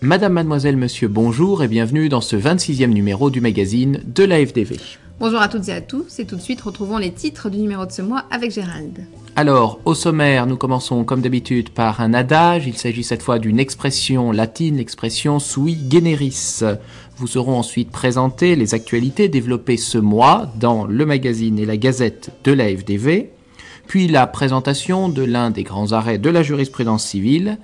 Madame, mademoiselle, monsieur, bonjour et bienvenue dans ce 26e numéro du magazine de la FDV. Bonjour à toutes et à tous et tout de suite retrouvons les titres du numéro de ce mois avec Gérald. Alors, au sommaire, nous commençons comme d'habitude par un adage. Il s'agit cette fois d'une expression latine, l'expression sui generis. Vous seront ensuite présentées les actualités développées ce mois dans le magazine et la gazette de la FDV, puis la présentation de l'un des grands arrêts de la jurisprudence civile,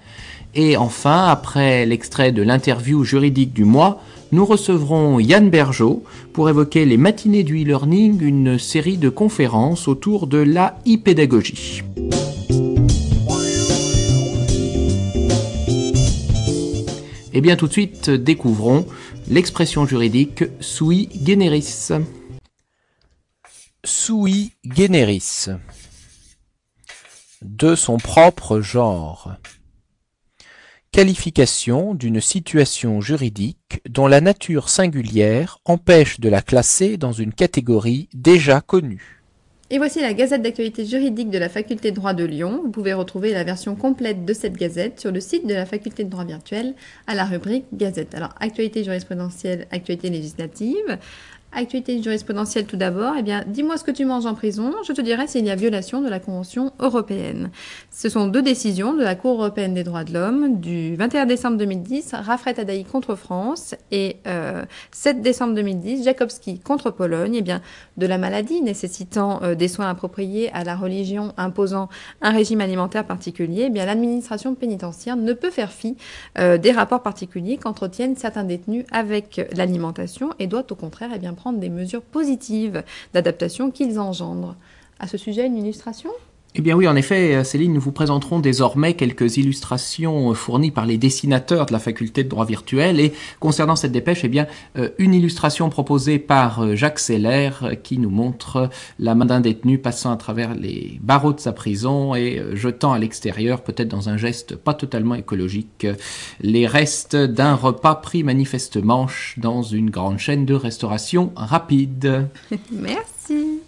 et enfin, après l'extrait de l'interview juridique du mois, nous recevrons Yann Bergeau pour évoquer les matinées du e-learning, une série de conférences autour de la e-pédagogie. Et bien tout de suite, découvrons l'expression juridique sui generis. Sui generis. De son propre genre. Qualification d'une situation juridique dont la nature singulière empêche de la classer dans une catégorie déjà connue. Et voici la gazette d'actualité juridique de la faculté de droit de Lyon. Vous pouvez retrouver la version complète de cette gazette sur le site de la faculté de droit virtuel à la rubrique gazette. Alors, actualité jurisprudentielle, actualité législative. Actualité jurisprudentielle tout d'abord, eh bien, dis-moi ce que tu manges en prison, je te dirai s'il y a violation de la Convention européenne. Ce sont deux décisions de la Cour européenne des droits de l'homme du 21 décembre 2010, Rafret Tadai contre France et 7 décembre 2010, Jakobski contre Pologne, eh bien, de la maladie nécessitant des soins appropriés à la religion imposant un régime alimentaire particulier, eh bien, l'administration pénitentiaire ne peut faire fi des rapports particuliers qu'entretiennent certains détenus avec l'alimentation et doit au contraire eh bien, prendre des mesures positives d'adaptation qu'ils engendrent. À ce sujet, une illustration ? Eh bien oui, en effet, Céline, nous vous présenterons désormais quelques illustrations fournies par les dessinateurs de la faculté de droit virtuel. Et concernant cette dépêche, eh bien, une illustration proposée par Jacques Seller qui nous montre la main d'un détenu passant à travers les barreaux de sa prison et jetant à l'extérieur, peut-être dans un geste pas totalement écologique, les restes d'un repas pris manifestement dans une grande chaîne de restauration rapide. Merci.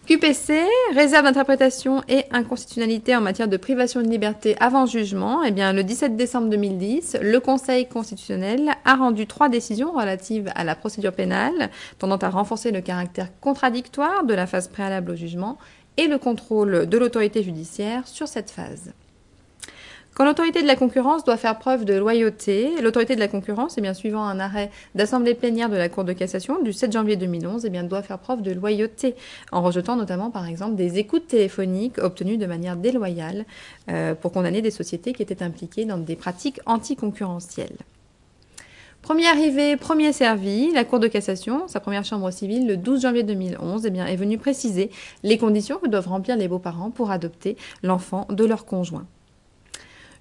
QPC, réserve d'interprétation et inconstitutionnalité en matière de privation de liberté avant jugement. Eh bien, le 17 décembre 2010, le Conseil constitutionnel a rendu 3 décisions relatives à la procédure pénale, tendant à renforcer le caractère contradictoire de la phase préalable au jugement et le contrôle de l'autorité judiciaire sur cette phase. Quand l'autorité de la concurrence doit faire preuve de loyauté, l'autorité de la concurrence, eh bien, suivant un arrêt d'assemblée plénière de la Cour de cassation du 7 janvier 2011, eh bien, doit faire preuve de loyauté en rejetant notamment par exemple des écoutes téléphoniques obtenues de manière déloyale pour condamner des sociétés qui étaient impliquées dans des pratiques anticoncurrentielles. Premier arrivé, premier servi, la Cour de cassation, sa première chambre civile, le 12 janvier 2011, eh bien, est venue préciser les conditions que doivent remplir les beaux-parents pour adopter l'enfant de leur conjoint.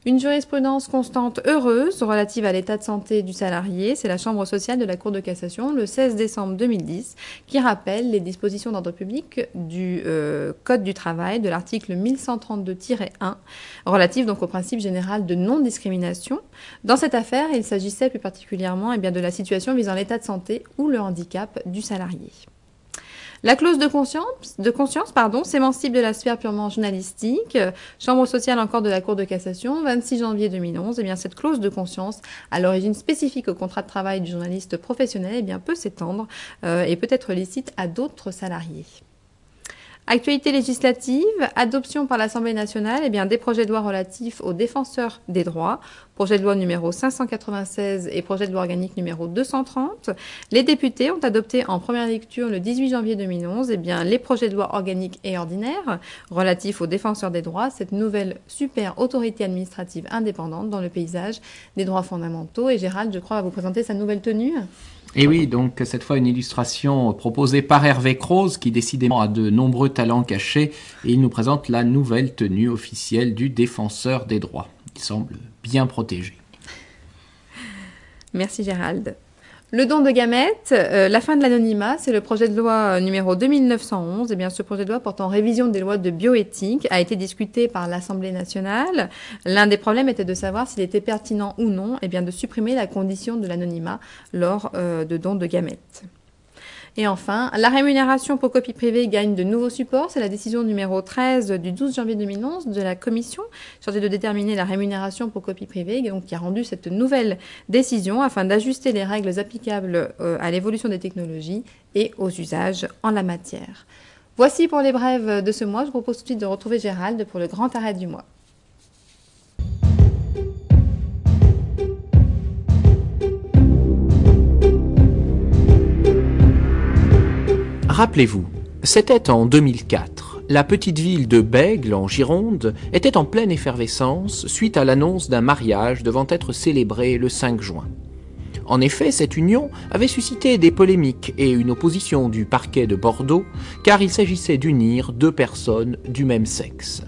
Une jurisprudence constante heureuse relative à l'état de santé du salarié, c'est la Chambre sociale de la Cour de cassation, le 16 décembre 2010, qui rappelle les dispositions d'ordre public du Code du travail, de l'article 1132-1, relatif donc au principe général de non-discrimination. Dans cette affaire, il s'agissait plus particulièrement eh bien, de la situation visant l'état de santé ou le handicap du salarié. La clause de conscience, s'émancipe de la sphère purement journalistique. Chambre sociale encore de la Cour de cassation, 26 janvier 2011. Eh bien, cette clause de conscience, à l'origine spécifique au contrat de travail du journaliste professionnel, eh bien, peut s'étendre et peut être licite à d'autres salariés. Actualité législative, adoption par l'Assemblée nationale eh bien, des projets de loi relatifs aux défenseurs des droits, projet de loi numéro 596 et projet de loi organique numéro 230. Les députés ont adopté en première lecture le 18 janvier 2011 eh bien, les projets de loi organiques et ordinaires relatifs aux défenseurs des droits, cette nouvelle super autorité administrative indépendante dans le paysage des droits fondamentaux. Et Gérald, je crois, va vous présenter sa nouvelle tenue. Et oui, donc cette fois une illustration proposée par Hervé Croze qui décidément a de nombreux talents cachés et il nous présente la nouvelle tenue officielle du défenseur des droits. Il semble bien protégé. Merci Gérald. Le don de gamètes, la fin de l'anonymat, c'est le projet de loi numéro 2911. Eh bien, ce projet de loi portant révision des lois de bioéthique a été discuté par l'Assemblée nationale. L'un des problèmes était de savoir s'il était pertinent ou non eh bien, de supprimer la condition de l'anonymat lors de dons de gamètes. Et enfin, la rémunération pour copie privée gagne de nouveaux supports. C'est la décision numéro 13 du 12 janvier 2011 de la Commission chargée de déterminer la rémunération pour copie privée, donc qui a rendu cette nouvelle décision afin d'ajuster les règles applicables à l'évolution des technologies et aux usages en la matière. Voici pour les brèves de ce mois. Je vous propose tout de suite de retrouver Gérald pour le grand arrêt du mois. Rappelez-vous, c'était en 2004. La petite ville de Bègle, en Gironde, était en pleine effervescence suite à l'annonce d'un mariage devant être célébré le 5 juin. En effet, cette union avait suscité des polémiques et une opposition du parquet de Bordeaux, car il s'agissait d'unir deux personnes du même sexe.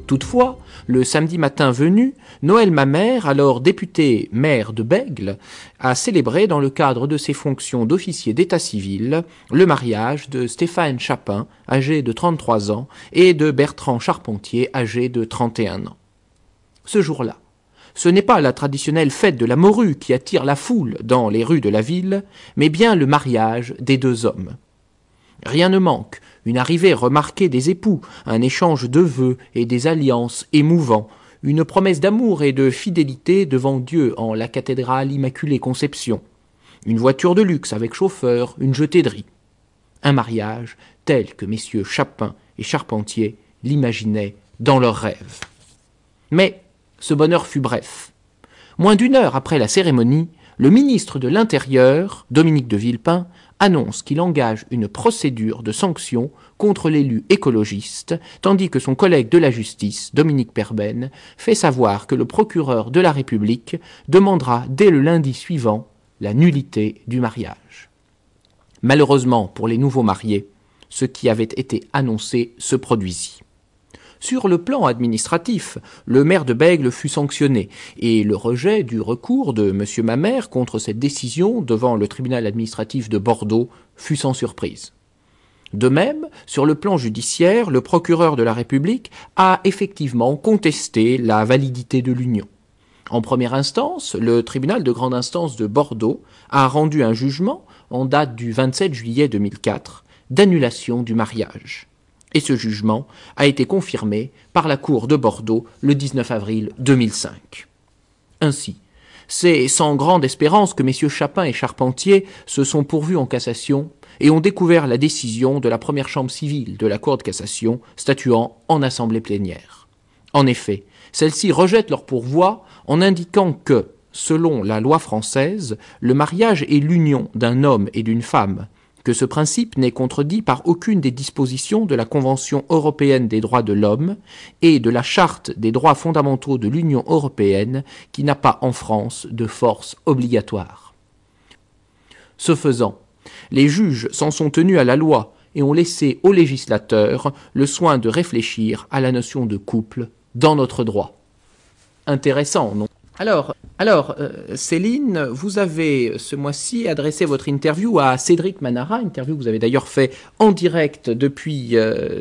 Toutefois, le samedi matin venu, Noël Mamère, alors député maire de Bègle, a célébré dans le cadre de ses fonctions d'officier d'état civil le mariage de Stéphane Chapin, âgé de 33 ans, et de Bertrand Charpentier, âgé de 31 ans. Ce jour-là, ce n'est pas la traditionnelle fête de la morue qui attire la foule dans les rues de la ville, mais bien le mariage des deux hommes. Rien ne manque, une arrivée remarquée des époux, un échange de vœux et des alliances émouvants, une promesse d'amour et de fidélité devant Dieu en la cathédrale Immaculée Conception, une voiture de luxe avec chauffeur, une jetée de riz. Un mariage tel que messieurs Chapin et Charpentier l'imaginaient dans leurs rêves. Mais ce bonheur fut bref. Moins d'une heure après la cérémonie, le ministre de l'Intérieur, Dominique de Villepin, annonce qu'il engage une procédure de sanction contre l'élu écologiste, tandis que son collègue de la justice, Dominique Perben, fait savoir que le procureur de la République demandera dès le lundi suivant la nullité du mariage. Malheureusement pour les nouveaux mariés, ce qui avait été annoncé se produisit. Sur le plan administratif, le maire de Bègle fut sanctionné et le rejet du recours de M. Mamère contre cette décision devant le tribunal administratif de Bordeaux fut sans surprise. De même, sur le plan judiciaire, le procureur de la République a effectivement contesté la validité de l'union. En première instance, le tribunal de grande instance de Bordeaux a rendu un jugement en date du 27 juillet 2004 d'annulation du mariage. Et ce jugement a été confirmé par la Cour de Bordeaux le 19 avril 2005. Ainsi, c'est sans grande espérance que messieurs Chapin et Charpentier se sont pourvus en cassation et ont découvert la décision de la première chambre civile de la Cour de cassation statuant en assemblée plénière. En effet, celle-ci rejette leur pourvoi en indiquant que, selon la loi française, le mariage est l'union d'un homme et d'une femme, que ce principe n'est contredit par aucune des dispositions de la Convention européenne des droits de l'homme et de la Charte des droits fondamentaux de l'Union européenne qui n'a pas en France de force obligatoire. Ce faisant, les juges s'en sont tenus à la loi et ont laissé aux législateurs le soin de réfléchir à la notion de couple dans notre droit. Intéressant, non ? Alors, Céline, vous avez ce mois-ci adressé votre interview à Cédric Manara, interview que vous avez d'ailleurs fait en direct depuis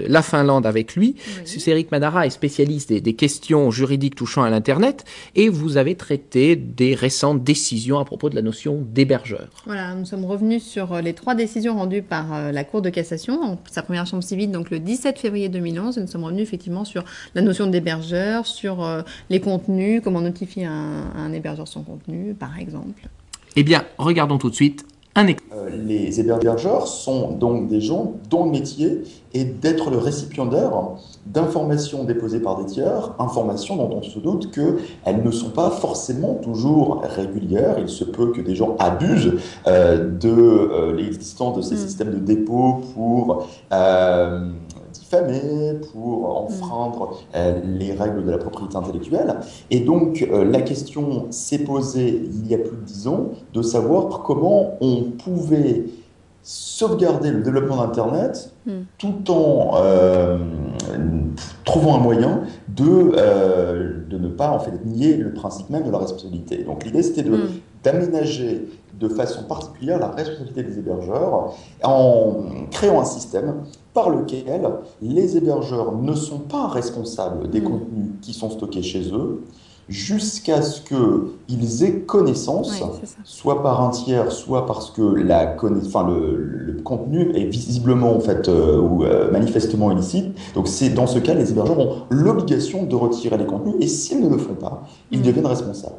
la Finlande avec lui. Oui. Cédric Manara est spécialiste des questions juridiques touchant à l'Internet et vous avez traité des récentes décisions à propos de la notion d'hébergeur. Voilà, nous sommes revenus sur les 3 décisions rendues par la Cour de cassation, sa première chambre civile, donc le 17 février 2011. Nous sommes revenus effectivement sur la notion d'hébergeur, sur les contenus, comment notifier un hébergeur son contenu, par exemple. Eh bien, regardons tout de suite un exemple. Les hébergeurs sont donc des gens dont le métier est d'être le récipiendaire d'informations déposées par des tiers, informations dont on se doute qu'elles ne sont pas forcément toujours régulières. Il se peut que des gens abusent de l'existence de ces systèmes de dépôt pour diffamer, pour enfreindre les règles de la propriété intellectuelle. Et donc, la question s'est posée il y a plus de 10 ans de savoir comment on pouvait sauvegarder le développement d'Internet tout en trouvant un moyen de ne pas en fait nier le principe même de la responsabilité. Donc l'idée c'était d'aménager de façon particulière la responsabilité des hébergeurs en créant un système par lequel les hébergeurs ne sont pas responsables des contenus qui sont stockés chez eux, jusqu'à ce qu'ils aient connaissance, Oui, c'est ça. soit par un tiers, soit parce que le contenu est visiblement en fait, ou manifestement illicite. Donc c'est dans ce cas, les hébergeurs ont l'obligation de retirer les contenus et s'ils ne le font pas, ils deviennent responsables.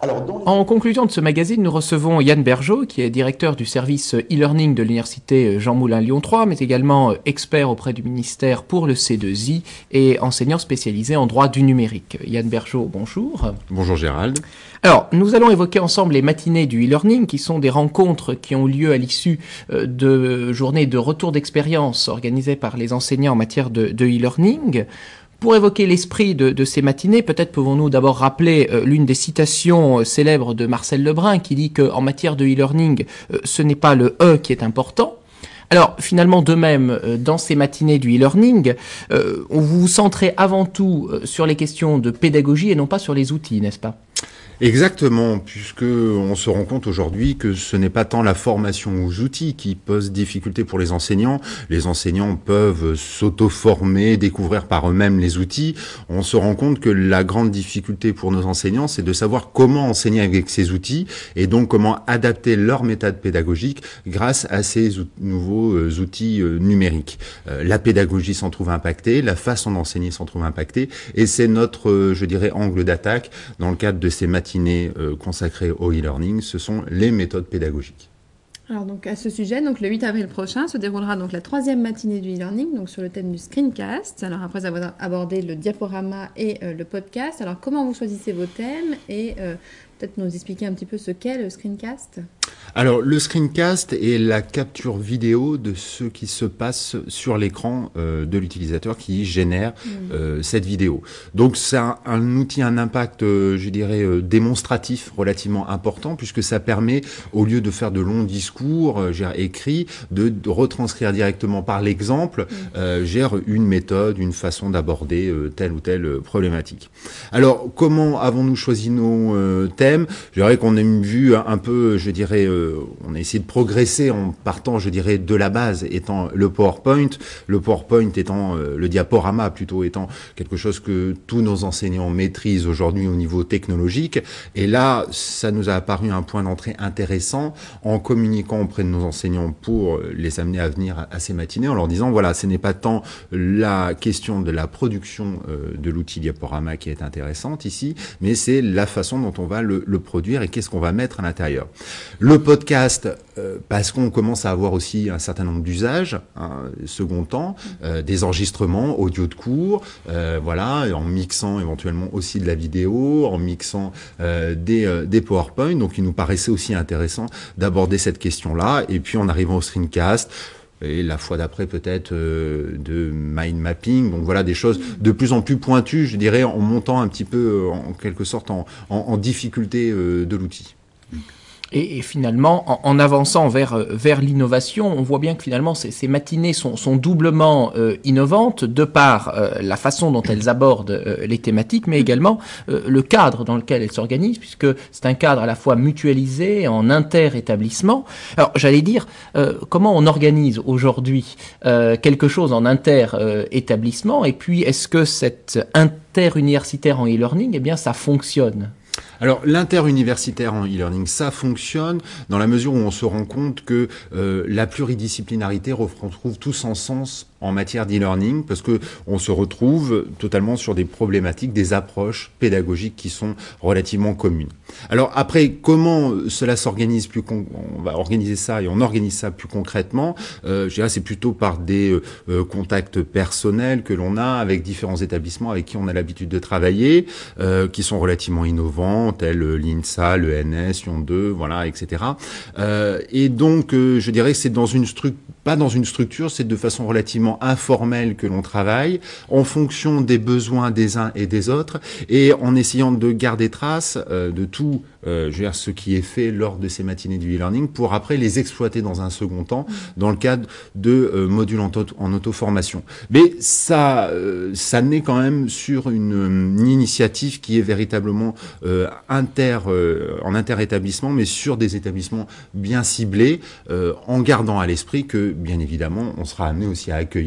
Alors, En conclusion de ce magazine, nous recevons Yann Bergeaud, qui est directeur du service e-learning de l'université Jean Moulin Lyon 3, mais également expert auprès du ministère pour le C2I et enseignant spécialisé en droit du numérique. Yann Bergeaud, bonjour. Bonjour Gérald. Alors, nous allons évoquer ensemble les matinées du e-learning, qui sont des rencontres qui ont lieu à l'issue de journées de retour d'expérience organisées par les enseignants en matière de e-learning. Pour évoquer l'esprit de ces matinées, peut-être pouvons-nous d'abord rappeler l'une des citations célèbres de Marcel Lebrun qui dit qu'en matière de e-learning, ce n'est pas le « E » qui est important. Alors, finalement, de même, dans ces matinées du e-learning, vous vous centrez avant tout sur les questions de pédagogie et non pas sur les outils, n'est-ce pas ? Exactement, puisque on se rend compte aujourd'hui que ce n'est pas tant la formation aux outils qui pose difficulté pour les enseignants. Les enseignants peuvent s'auto-former, découvrir par eux-mêmes les outils. On se rend compte que la grande difficulté pour nos enseignants, c'est de savoir comment enseigner avec ces outils et donc comment adapter leur méthode pédagogique grâce à ces nouveaux outils numériques. La pédagogie s'en trouve impactée, la façon d'enseigner s'en trouve impactée et c'est notre, je dirais, angle d'attaque dans le cadre de ces matinées consacrées au e-learning, ce sont les méthodes pédagogiques. Alors donc à ce sujet, donc le 8 avril prochain se déroulera donc la 3e matinée du e-learning, donc sur le thème du screencast. Alors après avoir abordé le diaporama et le podcast, alors comment vous choisissez vos thèmes et peut-être nous expliquer un petit peu ce qu'est le screencast ? Alors, le screencast est la capture vidéo de ce qui se passe sur l'écran de l'utilisateur qui génère cette vidéo. Donc, c'est un outil, un impact, je dirais, démonstratif relativement important puisque ça permet, au lieu de faire de longs discours écrits, de retranscrire directement par l'exemple une méthode, une façon d'aborder telle ou telle problématique. Alors, comment avons-nous choisi nos thèmes ? Je dirais qu'on a une vue un peu, je dirais, on a essayé de progresser en partant, je dirais, de la base étant le PowerPoint étant le diaporama plutôt étant quelque chose que tous nos enseignants maîtrisent aujourd'hui au niveau technologique. Et là, ça nous a apparu un point d'entrée intéressant en communiquant auprès de nos enseignants pour les amener à venir à ces matinées en leur disant, voilà, ce n'est pas tant la question de la production de l'outil diaporama qui est intéressante ici, mais c'est la façon dont on va le produire et qu'est-ce qu'on va mettre à l'intérieur. Le podcast, parce qu'on commence à avoir aussi un certain nombre d'usages, second temps, des enregistrements audio de cours, en mixant éventuellement aussi de la vidéo, en mixant des PowerPoint. Donc, il nous paraissait aussi intéressant d'aborder cette question-là. Et puis, en arrivant au screencast, et la fois d'après peut-être de mind mapping, donc voilà des choses de plus en plus pointues, je dirais, en montant un petit peu en quelque sorte en difficulté de l'outil. Et finalement, en avançant vers l'innovation, on voit bien que finalement ces matinées sont doublement innovantes de par la façon dont elles abordent les thématiques, mais également le cadre dans lequel elles s'organisent, puisque c'est un cadre à la fois mutualisé, en inter-établissement. Alors j'allais dire, comment on organise aujourd'hui quelque chose en inter-établissement, et puis est-ce que cette inter-universitaire en e-learning, eh bien ça fonctionne ? Alors, l'interuniversitaire en e-learning, ça fonctionne dans la mesure où on se rend compte que la pluridisciplinarité retrouve tout son sens en matière d'e-learning parce que on se retrouve totalement sur des problématiques, des approches pédagogiques qui sont relativement communes. Alors après, comment cela s'organise on va organiser ça et on organise ça plus concrètement. Je dirais c'est plutôt par des contacts personnels que l'on a avec différents établissements avec qui on a l'habitude de travailler, qui sont relativement innovants, tels l'INSA, le NS, Lyon 2, voilà, etc. Et donc, je dirais que c'est pas dans une structure, c'est de façon relativement informelle que l'on travaille, en fonction des besoins des uns et des autres, et en essayant de garder trace de tout ce qui est fait lors de ces matinées du e-learning, pour après les exploiter dans un second temps, dans le cadre de modules en auto-formation. Mais ça naît quand même sur une initiative qui est véritablement en inter-établissement, mais sur des établissements bien ciblés, en gardant à l'esprit que, bien évidemment, on sera amené aussi à accueillir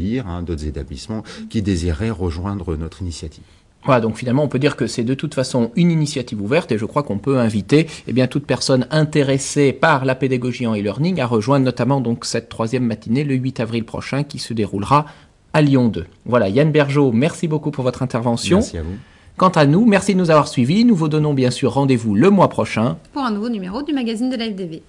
d'autres établissements qui désireraient rejoindre notre initiative. Voilà, donc finalement, on peut dire que c'est de toute façon une initiative ouverte et je crois qu'on peut inviter toute personne intéressée par la pédagogie en e-learning à rejoindre notamment donc cette 3e matinée le 8 avril prochain qui se déroulera à Lyon 2. Voilà, Yann Bergeau, merci beaucoup pour votre intervention. Merci à vous. Quant à nous, merci de nous avoir suivis. Nous vous donnons bien sûr rendez-vous le mois prochain pour un nouveau numéro du magazine de l'AFDV.